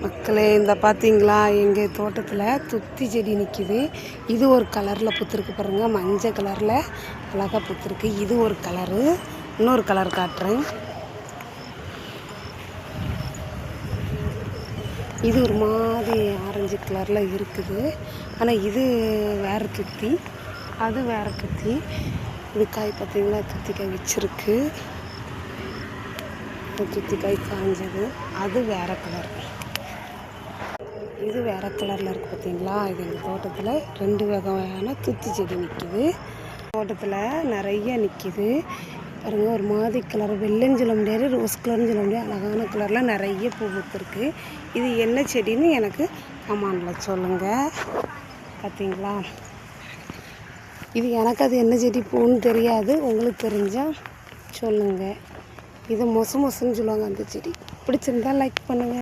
மக்களே, இந்த பார்த்தீங்களா எங்கள் தோட்டத்தில் துத்தி செடி நிற்கிது. இது ஒரு கலரில் பூத்திருக்கு பாருங்கள், மஞ்சள் கலரில் அழகாக பூத்திருக்கு. இது ஒரு கலரு, இன்னொரு கலர் காட்டுறேன். இது ஒரு மாதிரி ஆரஞ்சு கலரில் இருக்குது. ஆனால் இது வேறு துத்தி, அது வேறு துத்தி. இது காய் பார்த்தீங்களா, துத்தி காய் வச்சிருக்கு. துத்தி காய் காஞ்சது, அது வேறு கலர். இது வேறு கலரில் இருக்குது பார்த்தீங்களா. இது எங்கள் தோட்டத்தில் 2 வகையான துத்தி செடி நிற்கிது. தோட்டத்தில் நிறைய நிற்கிது பாருங்க. ஒரு மாதிரி கலர், வெள்ளைன்னு சொல்ல முடியாது, ரோஸ் கலர்னு சொல்ல முடியாது, அழகான கலரில் நிறைய பூ பூத்துருக்கு. இது என்ன செடின்னு எனக்கு கமெண்டில் சொல்லுங்கள். பார்த்தீங்களா, இது எனக்கு அது என்ன செடி பூன்னு தெரியாது, உங்களுக்கு தெரிஞ்சால் சொல்லுங்கள். இது மொசு மொசுன்னு சொல்லுவாங்க அந்த செடி. பிடிச்சிருந்தா லைக் பண்ணுங்கள்.